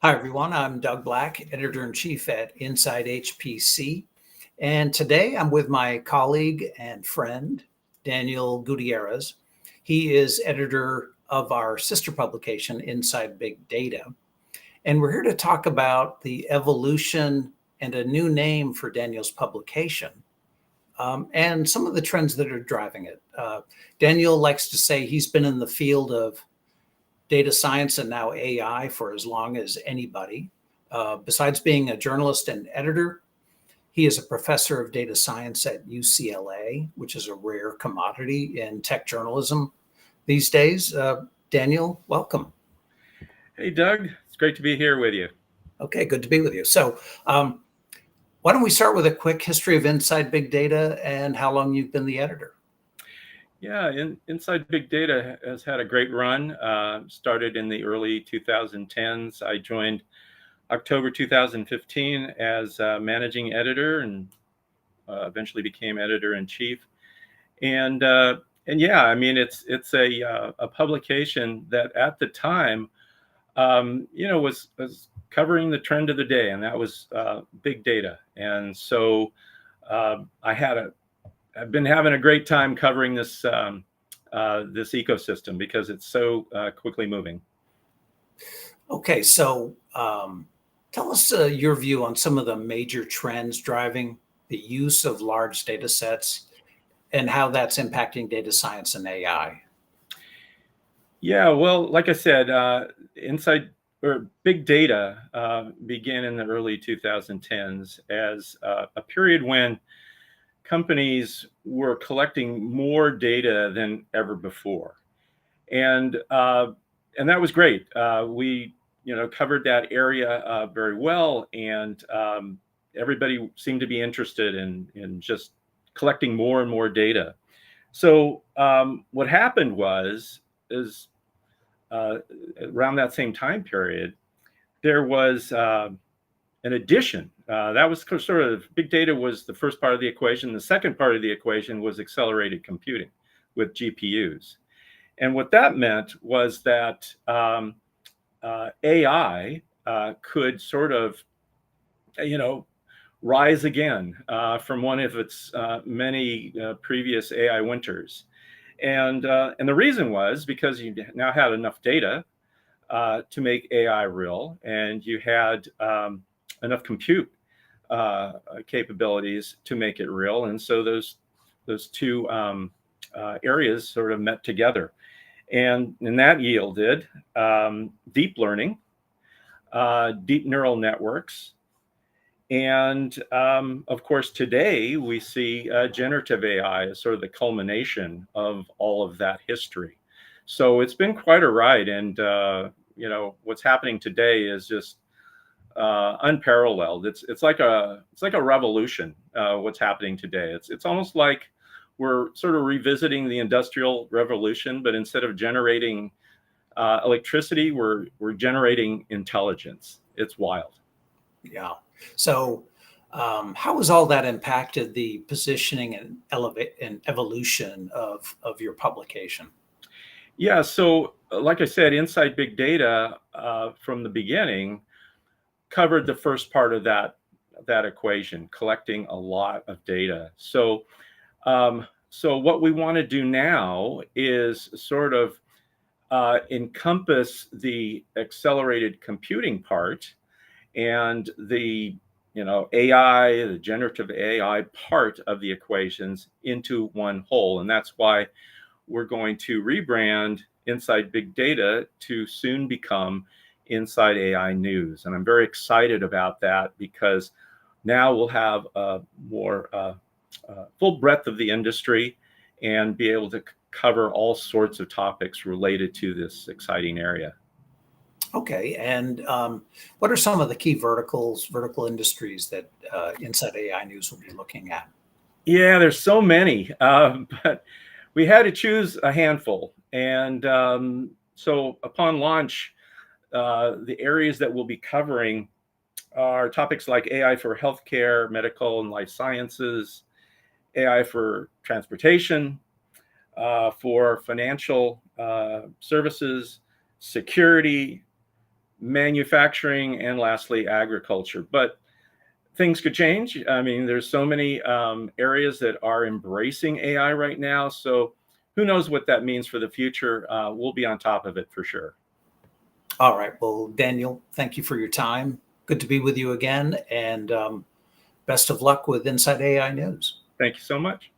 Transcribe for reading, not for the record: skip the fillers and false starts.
Hi, everyone. I'm Doug Black, Editor-in-Chief at insideHPC. And today I'm with my colleague and friend, Daniel Gutierrez. He is editor of our sister publication, Inside Big Data. And we're here to talk about the evolution and a new name for Daniel's publication and some of the trends that are driving it. Daniel likes to say he's been in the field of data science and now AI for as long as anybody. Besides being a journalist and editor, he is a professor of data science at UCLA, which is a rare commodity in tech journalism these days. Daniel, welcome. Hey, Doug. It's great to be here with you. Okay, good to be with you. So, why don't we start with a quick history of Inside Big Data and how long you've been the editor? Yeah, Inside Big Data has had a great run. Started in the early 2010s. I joined October 2015 as managing editor and eventually became editor-in-chief. And yeah, I mean, it's a publication that at the time, was covering the trend of the day, and that was big data. And so I've been having a great time covering this ecosystem because it's so quickly moving. Okay, so tell us your view on some of the major trends driving the use of large data sets and how that's impacting data science and AI. Yeah, well, like I said, big data began in the early 2010s as a period when companies were collecting more data than ever before, and that was great. We covered that area very well, and everybody seemed to be interested in just collecting more and more data. So what happened is around that same time period, there was an addition. That was sort of big data was the first part of the equation. The second part of the equation was accelerated computing with GPUs. And what that meant was that AI could sort of, rise again from one of its many previous AI winters. And the reason was because you now had enough data to make AI real, and you had enough compute capabilities to make it real. And so those two areas sort of met together, and that yielded deep learning, deep neural networks. And of course, today we see generative AI as sort of the culmination of all of that history. So it's been quite a ride. And, what's happening today is just unparalleled. It's like a revolution, what's happening today. It's almost like we're sort of revisiting the Industrial Revolution, but instead of generating electricity, we're generating intelligence. It's wild. Yeah. So, how has all that impacted the positioning and evolution of your publication? Yeah, so like I said, Inside Big Data from the beginning covered the first part of that equation, collecting a lot of data. So what we want to do now is sort of encompass the accelerated computing part and the AI, the generative AI part of the equations into one whole. And that's why we're going to rebrand Inside Big Data to soon become Inside AI News. And I'm very excited about that because now we'll have a more full breadth of the industry and be able to cover all sorts of topics related to this exciting area. Okay, and what are some of the key vertical industries that Inside AI News will be looking at? Yeah, there's so many, but we had to choose a handful. And so upon launch, the areas that we'll be covering are topics like AI for healthcare, medical and life sciences, AI for transportation, for financial services, security, manufacturing, and lastly, agriculture. But things could change. I mean, there's so many areas that are embracing AI right now. So who knows what that means for the future? We'll be on top of it for sure. All right. Well, Daniel, thank you for your time. Good to be with you again. And best of luck with Inside AI News. Thank you so much.